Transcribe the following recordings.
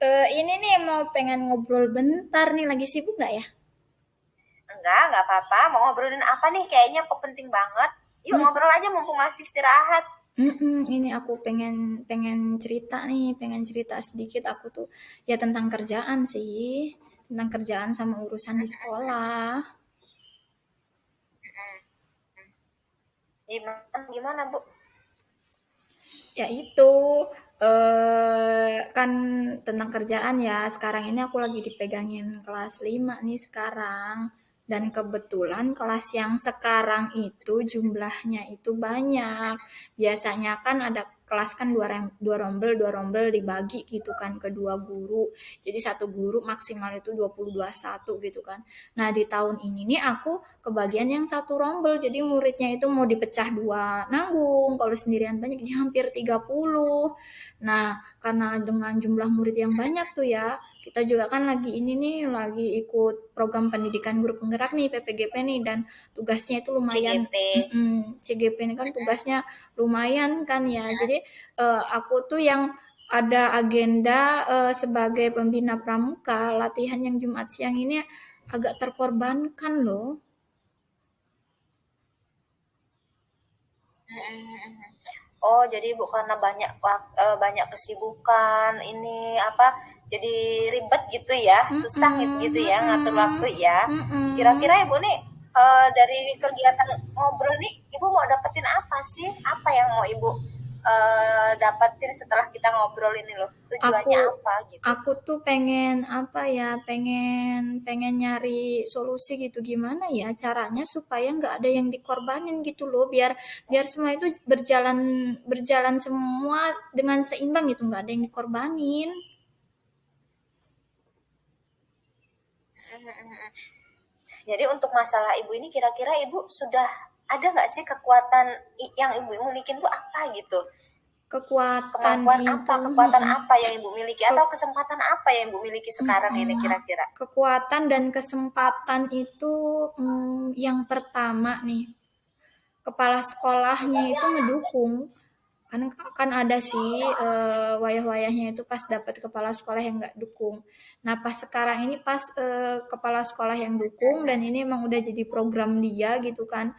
Ini nih mau pengen ngobrol bentar nih, lagi sibuk nggak ya? Enggak apa-apa. Mau ngobrolin apa nih? Kayaknya kok penting banget. Yuk Hmm, ngobrol aja mumpung masih istirahat. ini aku pengen pengen cerita nih, pengen cerita sedikit aku tuh ya tentang kerjaan sih, tentang kerjaan sama urusan di sekolah. Gimana, gimana Bu? Ya itu kan tentang kerjaan ya. Sekarang ini aku lagi dipegangin kelas 5 nih sekarang. Dan kebetulan kelas yang sekarang itu jumlahnya itu banyak. Biasanya kan ada kelas kan dua rombel dibagi gitu kan ke dua guru. Jadi satu guru maksimal itu 20 21 gitu kan. Nah, di tahun ini nih aku kebagian yang satu rombel. Jadi muridnya itu mau dipecah dua nanggung. Kalau sendirian banyak jadi hampir 30. Nah, karena dengan jumlah murid yang banyak tuh ya, kita juga kan lagi ini nih, lagi ikut program pendidikan guru penggerak nih, PPGP nih, dan tugasnya itu lumayan, CGP. CGP ini kan tugasnya lumayan kan ya. Jadi aku tuh yang ada agenda sebagai pembina pramuka, latihan yang Jumat siang ini agak terkorbankan loh. Oh, jadi Bu karena banyak kesibukan ini apa? Jadi ribet gitu ya, susah Mm-mm, gitu ya ngatur waktu mm-mm, ya. Kira-kira mm-mm. Ibu nih dari kegiatan ngobrol nih, Ibu mau dapetin apa sih? Apa yang mau Ibu dapetin setelah kita ngobrol ini loh? Aku Tujuannya apa gitu? aku tuh pengen apa ya, pengen pengen nyari solusi gitu gimana ya caranya supaya nggak ada yang dikorbanin gitu loh, biar biar semua itu berjalan berjalan semua dengan seimbang gitu, nggak ada yang dikorbanin. Jadi untuk masalah Ibu ini kira-kira Ibu sudah ada nggak sih kekuatan yang Ibu miliki itu apa gitu? Kekuatan Kemampuan apa, itu kekuatan apa yang Ibu miliki ke, atau kesempatan apa yang Ibu miliki sekarang ini kira-kira? kekuatan dan kesempatan itu, yang pertama nih, kepala sekolahnya itu ngedukung. Kan kan ada sih wayah-wayahnya itu pas dapat kepala sekolah yang nggak dukung. Nah pas sekarang ini pas kepala sekolah yang dukung dan ini emang udah jadi program dia gitu kan,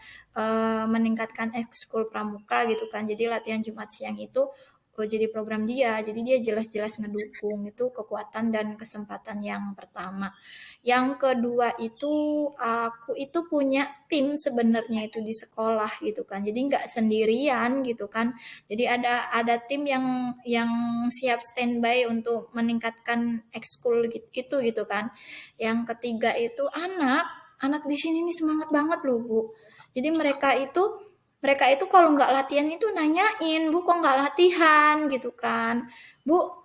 meningkatkan ekskul pramuka gitu kan. Jadi latihan Jumat siang itu jadi program dia. Jadi dia jelas-jelas ngedukung, itu kekuatan dan kesempatan yang pertama. Yang kedua itu aku itu punya tim sebenarnya itu di sekolah gitu kan. Jadi nggak sendirian gitu kan. Jadi ada tim yang siap standby untuk meningkatkan ekskul gitu gitu kan. Yang ketiga itu anak di sini nih semangat banget loh Bu. Jadi mereka itu kalau nggak latihan itu nanyain, Bu kok nggak latihan gitu kan. Bu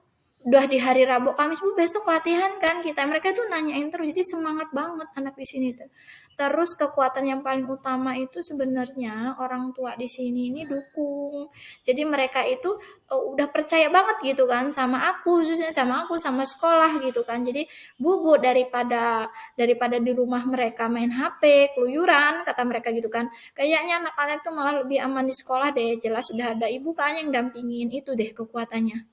udah di hari Rabu Kamis Bu besok latihan kan kita, mereka itu nanyain terus, jadi semangat banget anak di sini tuh. Terus kekuatan yang paling utama itu sebenarnya orang tua di sini ini dukung. Jadi mereka itu udah percaya banget gitu kan sama aku, khususnya sama aku sama sekolah gitu kan. Jadi Bu daripada daripada di rumah mereka main HP, keluyuran kata mereka gitu kan. Kayaknya anak-anak tuh malah lebih aman di sekolah deh. Jelas sudah ada ibu kan yang dampingin, itu deh kekuatannya.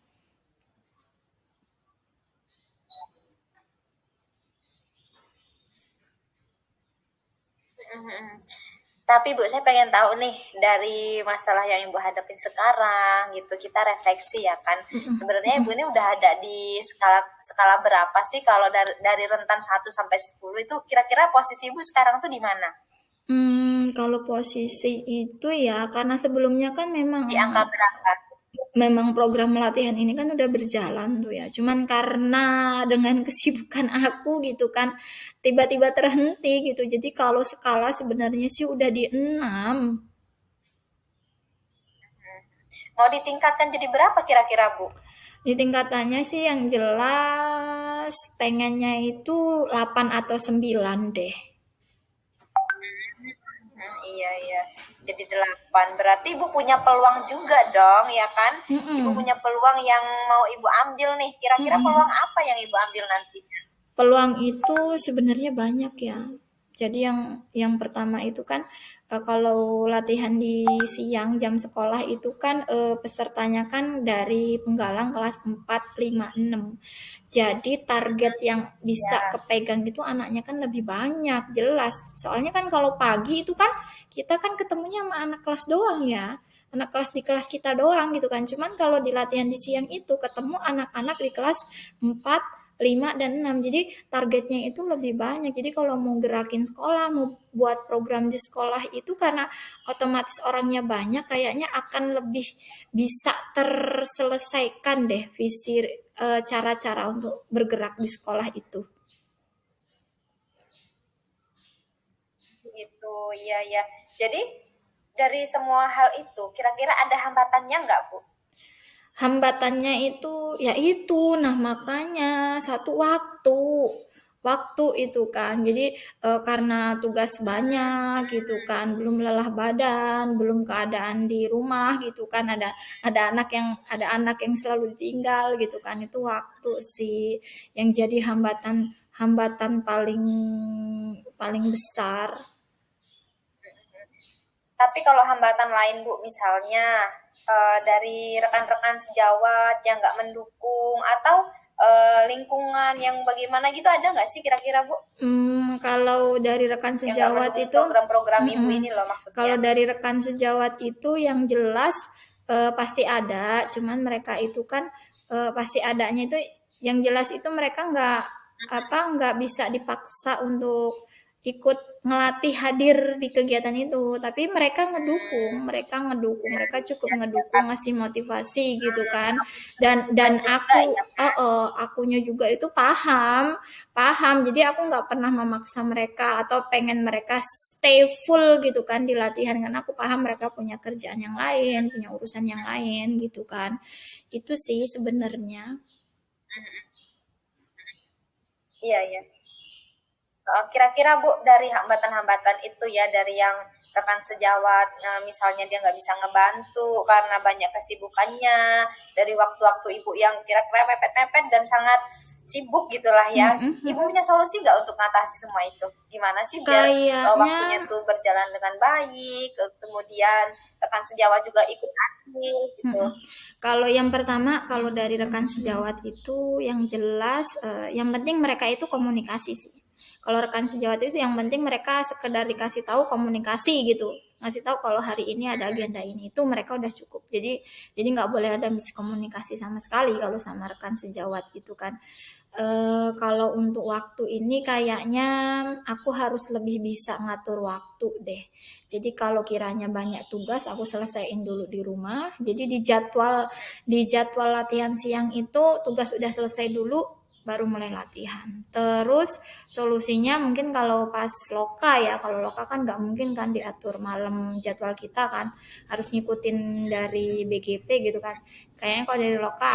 Tapi Bu, saya pengen tahu nih dari masalah yang Ibu hadapin sekarang gitu, kita refleksi ya kan. Sebenarnya Ibu ini udah ada di skala skala berapa sih kalau dari rentan 1 sampai 10 itu kira-kira posisi Ibu sekarang tuh di mana? Kalau posisi itu ya karena sebelumnya kan memang Di angka berapa? memang program latihan ini kan udah berjalan tuh ya. Cuman karena dengan kesibukan aku gitu kan tiba-tiba terhenti gitu. Jadi kalau skala sebenarnya sih udah di 6. Mau ditingkatkan jadi berapa kira-kira Bu? Di tingkatannya sih yang jelas pengennya itu 8 atau 9 deh. Iya iya. Jadi 8. Berarti Ibu punya peluang juga dong, ya kan? Ibu Mm-mm. punya peluang yang mau Ibu ambil nih. Kira-kira peluang Mm-mm. apa yang Ibu ambil nanti? Peluang itu sebenarnya banyak ya. Jadi yang pertama itu kan kalau latihan di siang jam sekolah itu kan pesertanya kan dari Penggalang kelas 4, 5, 6. Jadi target yang bisa Ya. kepegang itu anaknya kan lebih banyak, jelas. Soalnya kan kalau pagi itu kan kita kan ketemunya sama anak kelas doang ya. Anak kelas di kelas kita doang gitu kan. Cuman kalau di latihan di siang itu ketemu anak-anak di kelas 4, 5, dan 6. Jadi targetnya itu lebih banyak. Jadi kalau mau gerakin sekolah, mau buat program di sekolah itu karena otomatis orangnya banyak, kayaknya akan lebih bisa terselesaikan deh visi cara-cara untuk bergerak di sekolah itu. Gitu, iya ya. Jadi dari semua hal itu, kira-kira ada hambatannya nggak, Bu? Hambatannya itu ya itu, nah makanya satu waktu itu kan. Jadi karena tugas banyak gitu kan, belum lelah badan, belum keadaan di rumah gitu kan, ada anak yang selalu ditinggal gitu kan, itu waktu sih yang jadi hambatan hambatan paling paling besar. Tapi kalau hambatan lain, Bu, misalnya dari rekan-rekan sejawat yang nggak mendukung atau lingkungan yang bagaimana gitu, ada nggak sih kira-kira, Bu? Kalau dari rekan Yang nggak sejawat mendukung itu, program-program Ibu mm-mm. ini loh maksudnya. Kalau dari rekan sejawat itu yang jelas pasti ada, cuman mereka itu kan pasti adanya itu yang jelas itu mereka nggak bisa dipaksa untuk ikut ngelatih hadir di kegiatan itu, tapi mereka ngedukung, mereka cukup Ya, ngedukung, ngasih motivasi gitu kan, dan bantu juga ya. akunya juga itu paham paham, jadi aku nggak pernah memaksa mereka atau pengen mereka stay full gitu kan di latihan, karena aku paham mereka punya kerjaan yang lain, punya urusan yang lain gitu kan. Itu sih sebenarnya. Iya, iya. Kira-kira Bu, dari hambatan-hambatan itu ya, dari yang rekan sejawat, misalnya dia nggak bisa ngebantu karena banyak kesibukannya, dari waktu-waktu Ibu yang kira-kira mepet-mepet dan sangat sibuk gitulah ya, Mm-mm, Ibu mm-mm. punya solusi nggak untuk mengatasi semua itu? Gimana sih biar Kayaknya waktunya tuh berjalan dengan baik, kemudian rekan sejawat juga ikut andil gitu. mm-mm. Kalau yang pertama, kalau dari rekan sejawat itu yang jelas, yang penting mereka itu komunikasi sih. Kalau rekan sejawat itu yang penting mereka sekedar dikasih tahu komunikasi gitu, ngasih tahu kalau hari ini ada agenda ini, itu mereka udah cukup. Jadi nggak boleh ada miskomunikasi sama sekali kalau sama rekan sejawat gitu kan. Kalau untuk waktu ini kayaknya aku harus lebih bisa ngatur waktu deh. Jadi kalau kiranya banyak tugas aku selesaiin dulu di rumah. Jadi di jadwal latihan siang itu tugas udah selesai dulu baru mulai latihan. Terus solusinya mungkin kalau pas loka ya, kalau loka kan nggak mungkin kan diatur malam jadwal kita kan, harus ngikutin dari BGP gitu kan. Kayaknya kalau dari loka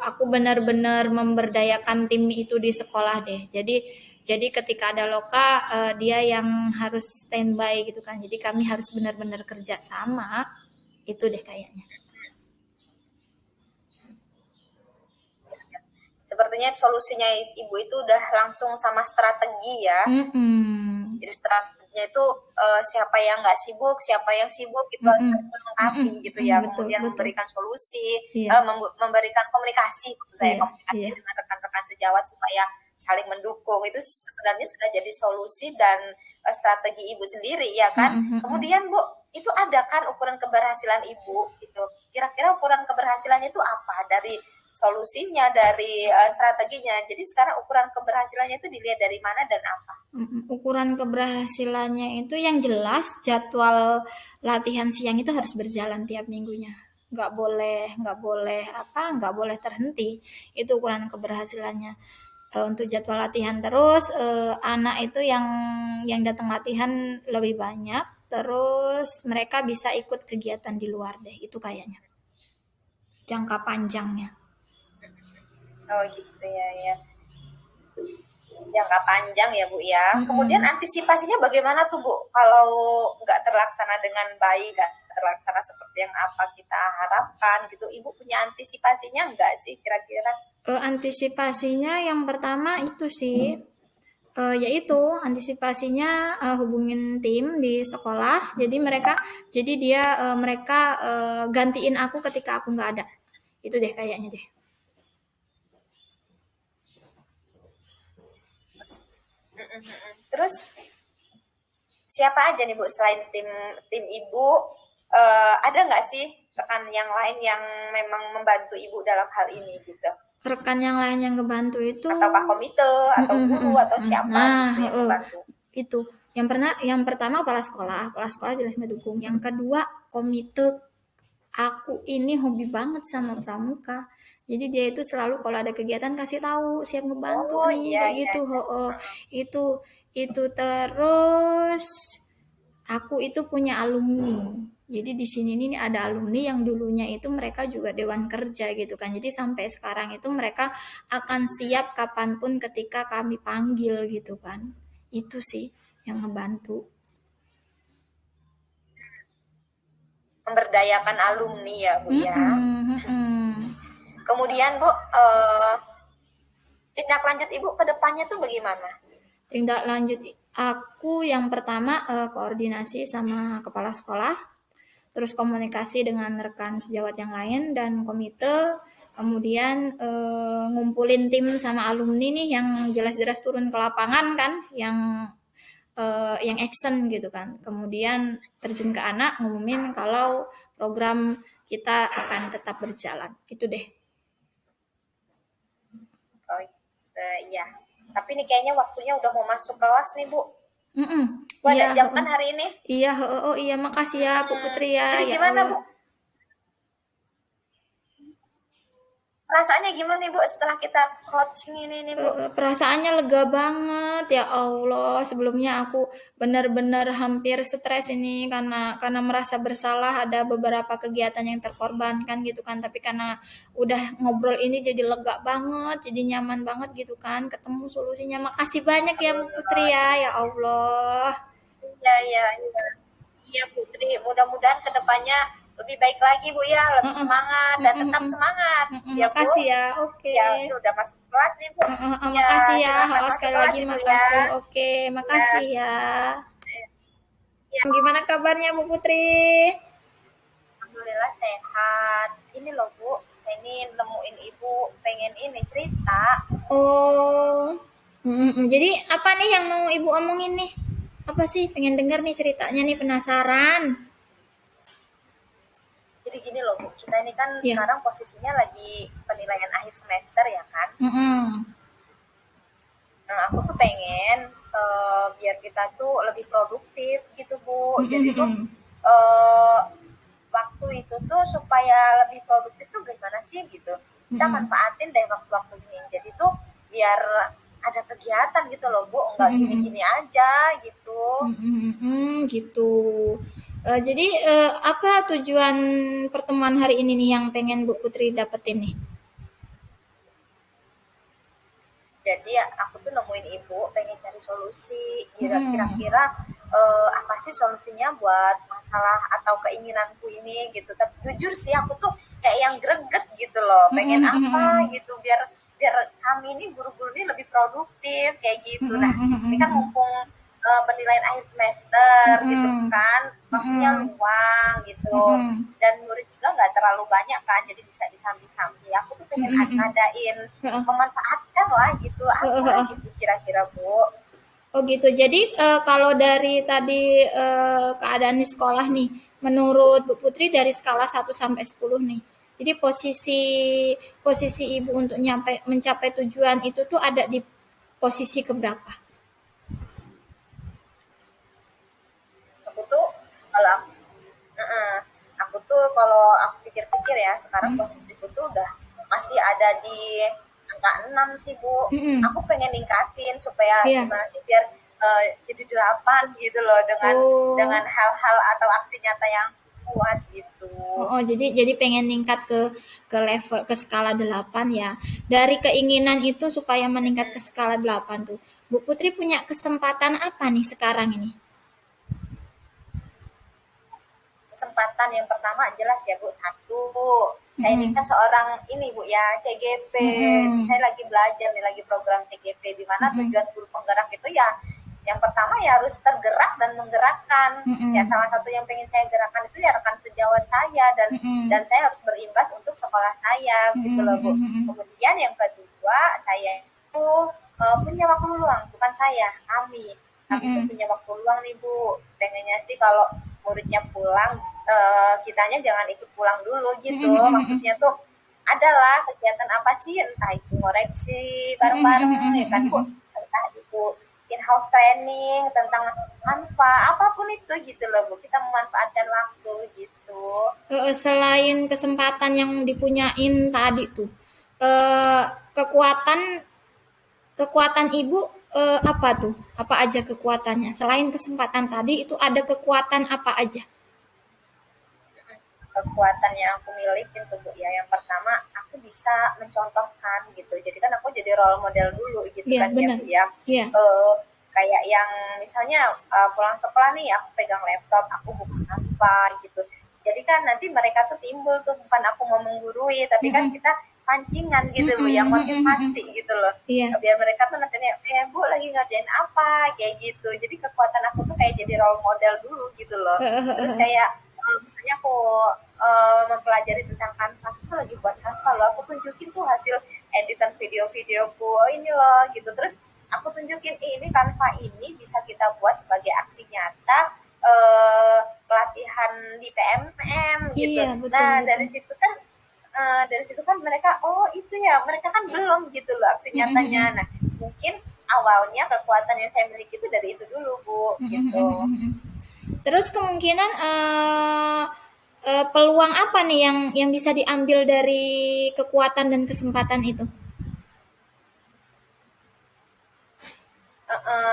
aku benar-benar memberdayakan tim itu di sekolah deh. Jadi ketika ada loka dia yang harus standby gitu kan. Jadi kami harus benar-benar kerja sama. Itu deh kayaknya. Sepertinya solusinya Ibu itu udah langsung sama strategi ya. Mm-mm. Jadi strateginya itu siapa yang nggak sibuk, siapa yang sibuk itu Mm-mm. melengkapi Mm-mm. gitu ya. Betul, Kemudian betul. memberikan solusi, Iya, memberikan komunikasi, maksud saya iya, komunikasi iya. dengan rekan-rekan sejawat supaya saling mendukung. Itu sebenarnya sudah jadi solusi dan strategi Ibu sendiri ya kan. Mm-mm, mm-mm. Kemudian Bu, itu ada kan ukuran keberhasilan Ibu gitu. Kira-kira ukuran keberhasilannya itu apa dari solusinya, dari strateginya. Jadi sekarang ukuran keberhasilannya itu dilihat dari mana dan apa? Ukuran keberhasilannya itu yang jelas jadwal latihan siang itu harus berjalan tiap minggunya. Nggak boleh terhenti. Itu ukuran keberhasilannya. Untuk jadwal latihan terus anak itu yang datang latihan lebih banyak. Terus mereka bisa ikut kegiatan di luar deh. Itu kayaknya jangka panjangnya. Oh gitu ya, ya. Jangka panjang ya Bu ya. Kemudian Mm-mm. antisipasinya bagaimana tuh Bu? Kalau nggak terlaksana dengan baik, nggak terlaksana seperti yang apa kita harapkan gitu, Ibu punya antisipasinya nggak sih kira-kira? Antisipasinya yang pertama itu sih Yaitu antisipasinya, hubungin tim di sekolah, mereka, gantiin aku ketika aku nggak ada. Itu deh kayaknya deh. Terus siapa aja nih Bu selain tim tim Ibu, ada nggak sih rekan yang lain yang memang membantu Ibu dalam hal ini gitu? Rekan yang lain yang ngebantu itu Ataukah komite atau guru atau siapa nah, gitu yang membantu? itu. Yang pertama kepala sekolah jelas ngedukung. Yang kedua komite. Aku ini hobi banget sama pramuka. Jadi dia itu selalu kalau ada kegiatan kasih tahu, siap ngebantu Oh nih, iya kayak iya gitu. iya. Itu itu terus aku itu punya alumni. Jadi di sini nih ada alumni yang dulunya itu mereka juga dewan kerja gitu kan. Jadi sampai sekarang itu mereka akan siap kapanpun ketika kami panggil gitu kan. Itu sih yang ngebantu. Memberdayakan alumni ya Bu ya. Mm-mm, mm-mm. Kemudian Bu, tindak lanjut Ibu ke depannya tuh bagaimana? Tindak lanjut aku yang pertama koordinasi sama kepala sekolah, terus komunikasi dengan rekan sejawat yang lain dan komite, kemudian ngumpulin tim sama alumni nih yang jelas-jelas turun ke lapangan kan, yang action gitu kan. Kemudian terjun ke anak ngumumin kalau program kita akan tetap berjalan. Itu deh. Oh iya. Tapi nih kayaknya waktunya udah mau masuk kelas nih Bu. Mm-mm. Bu Iya, ada jam kan hari ini? iya, oh iya, makasih ya Bu Putri ya, Jadi ya gimana Allah. Bu? Perasaannya gimana nih Bu setelah kita coaching ini nih Bu? Perasaannya lega banget ya Allah. Sebelumnya aku benar-benar hampir stres ini karena merasa bersalah ada beberapa kegiatan yang terkorbankan gitu kan. Tapi karena udah ngobrol ini jadi lega banget, jadi nyaman banget gitu kan. Ketemu solusinya. Makasih banyak ya Bu Putri ya, ya Allah. Iya, iya, iya. Iya Putri, mudah-mudahan kedepannya lebih baik lagi Bu ya, lebih Heeh. semangat dan Mm-mm, tetap mm. semangat Mm-mm, ya Bu. makasih ya. Oke. Ya, ini udah masuk kelas nih Bu. Ya, Makasih ya. silakan masuk Sekali kelas lagi Ibu ya. makasih. Oke, Ya, makasih ya. ya. Gimana kabarnya Bu Putri? Alhamdulillah sehat. Ini loh Bu, saya ini nemuin Ibu pengen ini cerita. Oh, jadi apa nih yang mau Ibu omongin nih? Apa sih? Pengen denger nih ceritanya nih, penasaran. Jadi gini loh Bu, kita ini kan Ya. sekarang posisinya lagi penilaian akhir semester ya kan. Mm-mm. Nah, aku tuh pengen biar kita tuh lebih produktif gitu Bu. Jadi tuh Mm-mm. eh, waktu itu tuh supaya lebih produktif tuh gimana sih gitu. Kita Mm-mm. manfaatin deh waktu-waktu gini. Jadi tuh biar ada kegiatan gitu loh Bu, nggak Mm-mm. gini-gini aja gitu. Gitu. Jadi apa tujuan pertemuan hari ini nih yang pengen Bu Putri dapetin nih? Jadi ya, aku tuh nemuin ibu pengen cari solusi. Mm-mm. Kira-kira apa sih solusinya buat masalah atau keinginanku ini gitu. Tapi jujur sih aku tuh kayak yang greget gitu loh. Pengen apa Mm-mm. gitu biar biar kami ini guru-guru ini lebih produktif kayak gitu. Nah, ini kan Mm-mm. mumpung penilaian akhir semester gitu Mm-mm. kan, waktunya Mm-mm. luang gitu, Mm-mm. dan murid juga nggak terlalu banyak kan, jadi bisa disambi-sambi. Aku tuh pengen Mm-mm. ngadain, Heeh. memanfaatkan lah gitu, Heeh, apa heeh. gitu kira-kira Bu. Oh gitu. Jadi kalau dari tadi keadaan di sekolah nih, menurut Bu Putri dari skala 1 sampai 10 nih. Jadi posisi posisi Ibu untuk mencapai tujuan itu tuh ada di posisi keberapa? Aku tuh kalau aku, aku tuh kalau aku pikir-pikir ya sekarang Mm. posisiku tuh udah masih ada di angka 6 sih Bu. Mm-mm. Aku pengen ningkatin supaya Iya. gimana sih biar jadi 8 gitu loh, dengan Oh. hal-hal atau aksi nyata yang kuat gitu. Oh, oh, jadi pengen ningkat ke level ke skala 8 ya. Dari keinginan itu supaya meningkat ke skala 8 tuh. Bu Putri punya kesempatan apa nih sekarang ini? kesempatan yang pertama jelas ya Bu, satu, saya ini kan seorang ini Bu ya, CGP, saya lagi belajar nih, lagi program CGP, di mana tujuan guru penggerak itu ya yang pertama ya harus tergerak dan menggerakkan. Ya salah satu yang pengen saya gerakkan itu ya rekan sejawat saya, dan saya harus berimbas untuk sekolah saya gitu loh Bu. Kemudian yang kedua, saya itu punya waktu luang, bukan saya, kami itu punya waktu luang nih Bu. Pengennya sih kalau muridnya pulang, kitanya jangan ikut pulang dulu gitu. Maksudnya tuh adalah kegiatan apa sih, entah itu ngoreksi bareng-bareng ya kan Bu, entah itu in-house training tentang Canva, apapun itu gitu loh Bu. Kita memanfaatkan waktu gitu. Selain kesempatan yang dipunyain tadi tuh, eh, kekuatan kekuatan ibu apa tuh? Apa aja kekuatannya? Selain kesempatan tadi itu ada kekuatan apa aja? Kekuatan yang aku milikin tuh Bu ya, yang pertama aku bisa mencontohkan gitu, jadi kan aku jadi role model dulu gitu Iya, kan ya benar. Bu ya. Iya. Kayak yang misalnya pulang sekolah nih aku pegang laptop, aku buka apa gitu, jadi kan nanti mereka tuh timbul tuh, bukan aku mau menggurui tapi kan kita pancingan gitu Bu, yang motivasi gitu loh. Iya. Biar mereka tuh nantinya, Bu lagi ngerjain apa, kayak gitu. Jadi kekuatan aku tuh kayak jadi role model dulu gitu loh. Terus kayak misalnya aku mempelajari tentang Canva, aku tuh lagi buat Canva loh, aku tunjukin tuh hasil editan video-videoku, oh ini loh gitu. Terus aku tunjukin, ini Canva ini bisa kita buat sebagai aksi nyata pelatihan di PMM gitu. Iya, betul, Nah betul. dari situ kan mereka, oh itu ya, mereka kan belum gitu loh aksi nyatanya. Nah mungkin awalnya kekuatan yang saya miliki itu dari itu dulu Bu gitu. Terus kemungkinan peluang apa nih yang bisa diambil dari kekuatan dan kesempatan itu?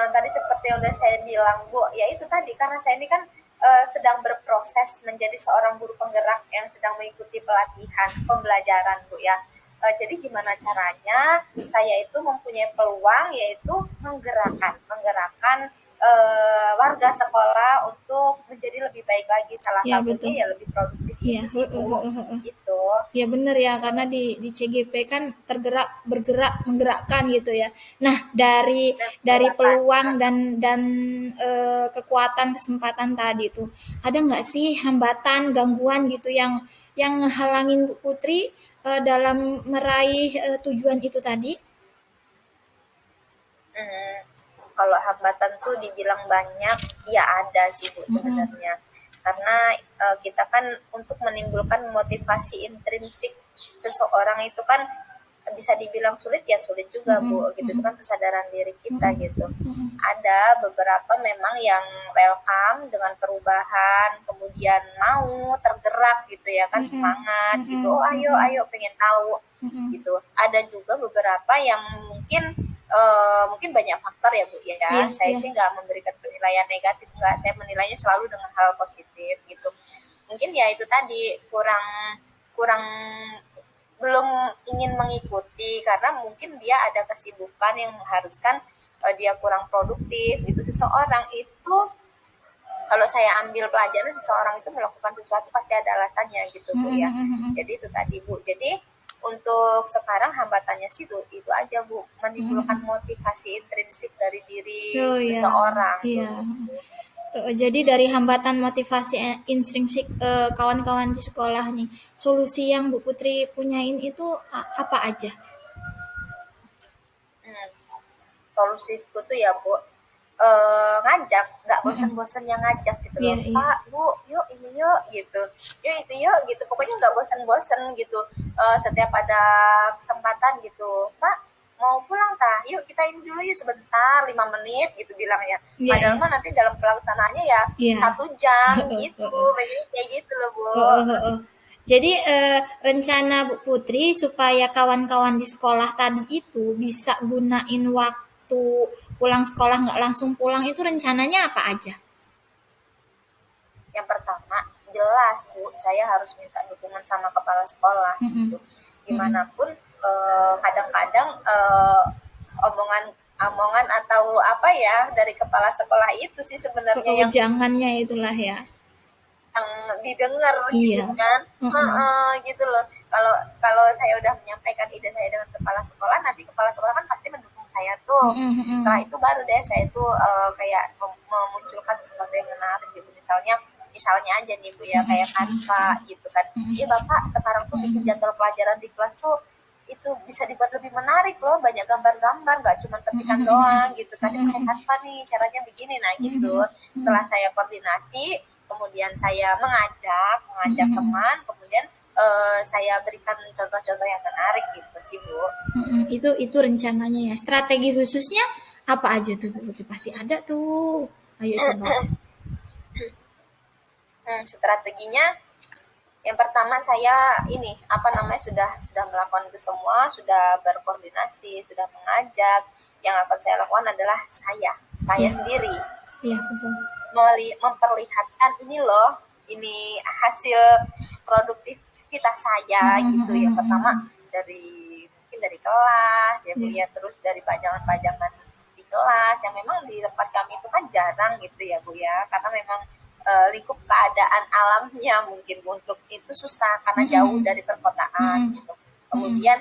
Tadi seperti yang udah saya bilang Bu, ya itu tadi, karena saya ini kan sedang berproses menjadi seorang guru penggerak yang sedang mengikuti pelatihan pembelajaran Bu ya. Jadi gimana caranya saya itu mempunyai peluang, yaitu menggerakkan warga sekolah untuk menjadi lebih baik lagi, salah Ya, betul. satunya ya lebih produktif Iya, itu sih Bu gitu. ya benar ya, karena di CGP kan bergerak menggerakkan gitu ya. Nah, Dan dari menggerakkan. peluang dan kekuatan kesempatan tadi itu ada nggak sih hambatan gangguan gitu yang ngehalangin Bu Putri dalam meraih tujuan itu tadi? Hmm, kalau hambatan tuh dibilang banyak, ya ada sih Bu sebenarnya. Karena kita kan untuk menimbulkan motivasi intrinsik seseorang itu kan bisa dibilang sulit, ya sulit juga Bu gitu. Itu kan kesadaran diri kita gitu. Ada beberapa memang yang welcome dengan perubahan, kemudian mau tergerak gitu ya kan, semangat gitu, oh ayo ayo pengen tahu gitu. Ada juga beberapa yang mungkin banyak faktor ya Bu ya. Iya, Saya iya. sih nggak memberikan penilaian negatif, nggak, saya menilainya selalu dengan hal positif gitu. Mungkin ya itu tadi, kurang kurang belum ingin mengikuti karena mungkin dia ada kesibukan yang mengharuskan dia kurang produktif gitu. Seseorang itu, kalau saya ambil pelajaran, seseorang itu melakukan sesuatu pasti ada alasannya gitu Bu ya. Jadi itu tadi Bu. Jadi untuk sekarang hambatannya sih itu aja Bu, menimbulkan motivasi intrinsik dari diri Oh ya, seseorang iya. tuh. Jadi dari hambatan motivasi intrinsik kawan-kawan di sekolah nih, solusi yang Bu Putri punyain itu apa aja? Hmm. Solusiku tuh ya Bu, ngajak, nggak bosan-bosannya ngajak gitu Iya, loh, iya. Pak, Bu, yuk ini yuk gitu, yuk itu yuk gitu, pokoknya nggak bosan-bosan gitu. Setiap ada kesempatan gitu, Pak mau pulang tah, yuk kita ini dulu yuk sebentar 5 menit gitu bilangnya. Iya, Padahal iya. mah nanti dalam pelaksanaannya ya Iya. 1 jam gitu, kayak gitu loh Bu. Heeh, heeh. Jadi rencana Bu Putri supaya kawan-kawan di sekolah tadi itu bisa gunain waktu pulang sekolah nggak langsung pulang itu rencananya apa aja? Yang pertama, jelas Bu, saya harus minta dukungan sama kepala sekolah gitu. Gimana pun kadang-kadang omongan omongan atau apa ya dari kepala sekolah itu sih sebenarnya yang Jangannya itulah ya. didengar gitu Iya. kan. Heeh. Gitu loh. Kalau kalau saya udah menyampaikan ide saya dengan kepala sekolah, nanti kepala sekolah kan pasti mendukung saya tuh. Mhm Setelah mhm. itu baru deh saya tuh kayak memunculkan sesuatu yang menarik gitu. Misalnya aja nih Bu ya, Mhm kayak Canva gitu kan. mhm. Iya Bapak, sekarang tuh bikin Mhm jadwal pelajaran di kelas tuh itu bisa dibuat lebih menarik loh, banyak gambar-gambar, nggak cuma ketikan doang gitu kan. Ini pakai Canva nih, caranya begini, nah gitu. Setelah saya koordinasi, kemudian saya mengajak teman, kemudian saya berikan contoh-contoh yang menarik gitu sih Bu. mhm. Itu rencananya ya. Strategi khususnya apa aja tuh Bu Putri? Pasti ada tuh. Ayo coba. Strateginya yang pertama saya ini apa namanya sudah melakukan itu semua, sudah berkoordinasi, sudah mengajak. Yang akan saya lakukan adalah saya Iya, sendiri iya betul. memperlihatkan ini loh, ini hasil produktivitas saya Mhm gitu. mhm Yang pertama mhm. mungkin dari kelas ya Bu Iya. ya, terus dari pajangan-pajangan di kelas yang memang di tempat kami itu kan jarang gitu ya Bu ya, karena memang lingkup keadaan alamnya mungkin untuk itu susah karena Mhm jauh mhm. dari perkotaan Mhm. gitu. Mhm. Kemudian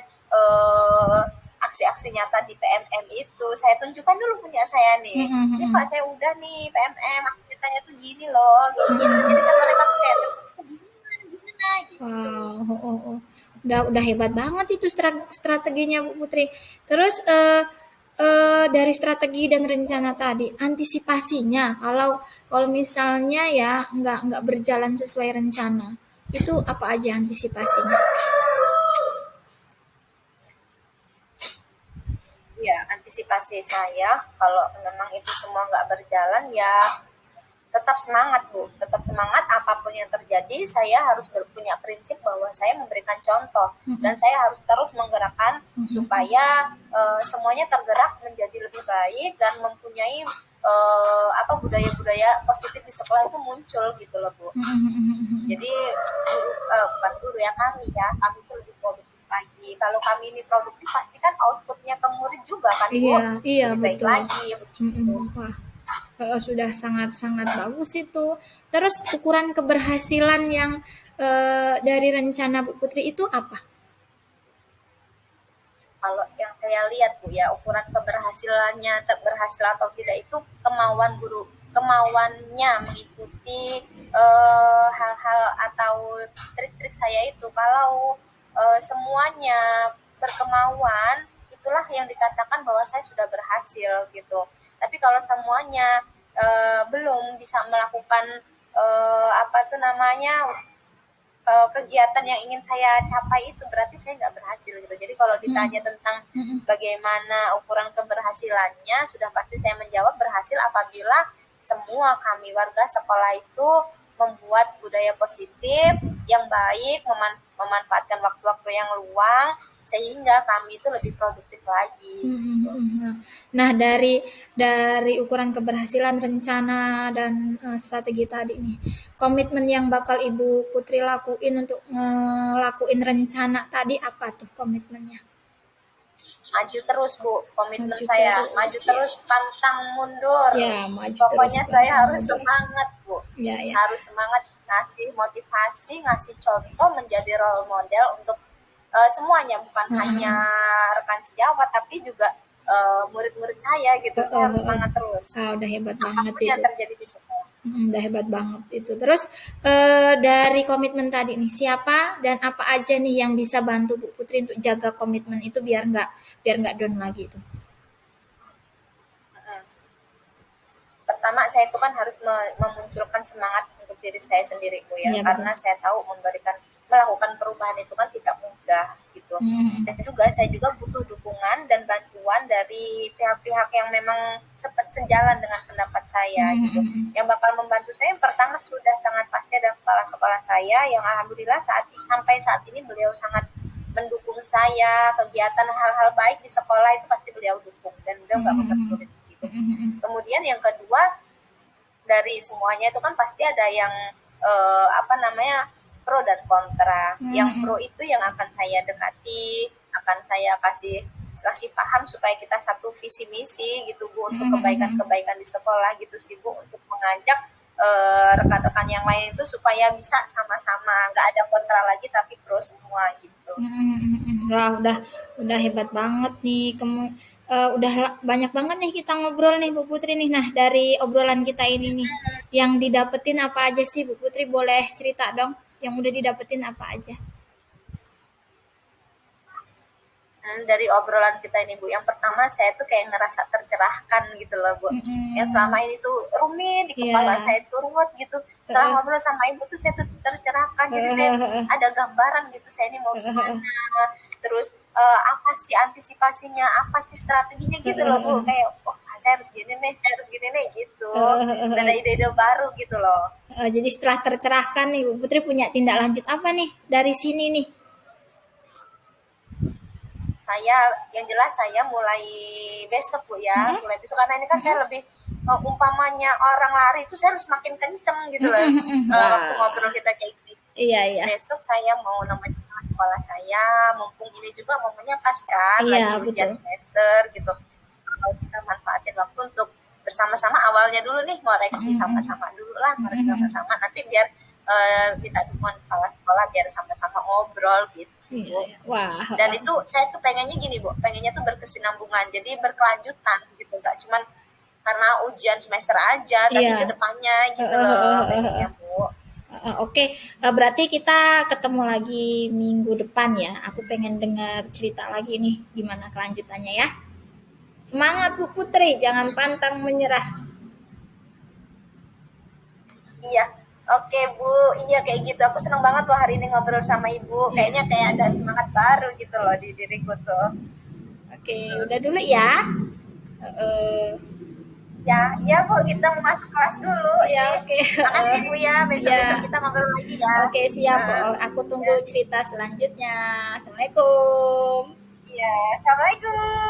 aksi-aksi nyata di PMM itu saya tunjukkan dulu punya saya nih. Mhm Ini Pak mhm. saya udah nih PMM, aksi nyatanya tuh gini loh, Mhm gitu. Jadi kan mhm. mereka tuh kayak gimana gitu. Wow, oh, oh, oh. Udah hebat banget itu strateginya Bu Putri. Terus dari strategi dan rencana tadi, antisipasinya kalau kalau misalnya ya nggak berjalan sesuai rencana, itu apa aja antisipasinya? Ya, antisipasi saya kalau memang itu semua nggak berjalan ya tetap semangat Bu, tetap semangat apapun yang terjadi. Saya harus punya prinsip bahwa saya memberikan contoh dan Mhm, saya harus terus menggerakkan mhm, supaya semuanya tergerak menjadi lebih baik dan mempunyai apa budaya-budaya positif di sekolah itu muncul gitu loh Bu. mhm, mhm, mhm. Jadi bukan guru ya, kami itu lebih produktif lagi. Kalau kami ini produktif pasti kan outputnya ke murid juga kan Bu, Iya, iya lebih baik betul. lagi begitu. Mhm. Wah, sudah sangat-sangat bagus itu. Terus ukuran keberhasilan yang dari rencana Bu Putri itu apa? Kalau yang saya lihat Bu ya, ukuran keberhasilannya berhasil atau tidak itu kemauannya mengikuti hal-hal atau trik-trik saya itu. Kalau semuanya berkemauan, itulah yang dikatakan bahwa saya sudah berhasil gitu. Tapi kalau semuanya belum bisa melakukan apa itu namanya kegiatan yang ingin saya capai itu berarti saya nggak berhasil gitu. Jadi kalau ditanya Mhm, tentang mhm. bagaimana ukuran keberhasilannya, sudah pasti saya menjawab berhasil apabila semua kami warga sekolah itu membuat budaya positif yang baik, memanfaatkan waktu-waktu yang luang sehingga kami itu lebih produktif lagi Mhm gitu. mhm. Nah, dari ukuran keberhasilan rencana dan strategi tadi nih, komitmen yang bakal Ibu Putri lakuin untuk ngelakuin rencana tadi apa tuh komitmennya? Maju terus Bu, komitmen Maju saya terus maju ya. terus pantang mundur. Ya, maju terus Pokoknya saya pantang harus mundur. semangat Bu, Ya, ya. harus semangat, ngasih motivasi, ngasih contoh, menjadi role model untuk semuanya, bukan hanya Heeh, rekan sejawat tapi juga murid-murid saya gitu. heeh, Saya heeh, harus heeh. semangat terus Ah, udah hebat banget apapun yang itu. terjadi di sekolah. Udah hebat banget itu. Terus dari komitmen tadi nih, siapa dan apa aja nih yang bisa bantu Bu Putri untuk jaga komitmen itu biar nggak down lagi itu? Pertama saya itu kan harus memunculkan semangat untuk diri saya sendiri Bu ya, Iya betul. karena saya tahu melakukan perubahan itu kan tidak mudah gitu. Hmm, Dan juga saya juga butuh dukungan dan bantuan dari pihak-pihak yang memang sempat sejalan dengan pendapat saya gitu. hmm, Yang bakal membantu saya yang pertama sudah sangat pasti ada kepala sekolah saya yang alhamdulillah sampai saat ini beliau sangat mendukung saya, kegiatan hal-hal baik di sekolah itu pasti beliau dukung dan beliau nggak hmm, mempersulit gitu. hmm, Kemudian yang kedua, dari semuanya itu kan pasti ada yang apa namanya pro dan kontra. Yang hmm, pro itu yang akan saya dekati, akan saya kasih kasih paham supaya kita satu visi misi gitu Bu untuk hmm, kebaikan-kebaikan di sekolah gitu sih Bu, untuk mengajak rekan-rekan yang lain itu supaya bisa sama-sama nggak ada kontra lagi tapi pro semua gitu. Wah, udah hebat banget nih. Udah banyak banget nih kita ngobrol nih Bu Putri nih. Nah, dari obrolan kita ini nih, yang didapetin apa aja sih Bu Putri? Boleh cerita dong, yang udah didapetin apa aja? Dari obrolan kita ini Bu, yang pertama saya tuh kayak ngerasa tercerahkan gitu loh Bu. Yang selama ini tuh rumit di kepala Iya. saya tuh ruwet gitu. Setelah ngobrol sama Ibu tuh saya tuh tercerahkan. Jadi saya ada gambaran gitu saya ini mau gimana. Terus apa sih antisipasinya, apa sih strateginya gitu loh Bu. Kayak oh, saya harus gini nih, saya harus gini nih gitu. Dan ada ide-ide baru gitu loh. Jadi setelah tercerahkan nih, Bu Putri punya tindak lanjut apa nih dari sini nih? Yang jelas saya mulai besok Bu ya, mulai besok karena ini kan saya lebih umpamanya orang lari itu saya harus makin kenceng gitu loh. Waktu ngobrol kita kayak gini. Iya, iya. Besok saya mau nemenin sekolah saya, mumpung ini juga momennya pas kan, Iya, lagi ujian betul. semester gitu. Kalau kita manfaatin waktu untuk bersama-sama awalnya dulu nih, ngoreksi sama-sama dulu lah, ngoreksi sama-sama. Nanti biar minta dukungan kepala sekolah biar sama-sama ngobrol gitu sih Bu. Iya. Wah. Dan itu saya tuh pengennya gini Bu, pengennya tuh berkesinambungan, jadi berkelanjutan gitu, nggak cuman karena ujian semester aja, tapi Iya. kedepannya gitu loh pengennya Bu. Oke, berarti kita ketemu lagi minggu depan ya. Aku pengen dengar cerita lagi nih gimana kelanjutannya ya. Semangat Bu Putri, jangan pantang menyerah. Iya, oke Bu, iya kayak gitu. Aku seneng banget loh hari ini ngobrol sama Ibu. Kayaknya kayak ada semangat baru gitu loh di diriku tuh. Oke, udah dulu ya. Eh, Ya, iya Bu, kita mau masuk kelas dulu. ya oke. Makasih Bu ya, besok-besok Ya. kita ngobrol lagi ya. Oke, siap. Aku tunggu cerita selanjutnya. Assalamualaikum. Iya, Assalamualaikum.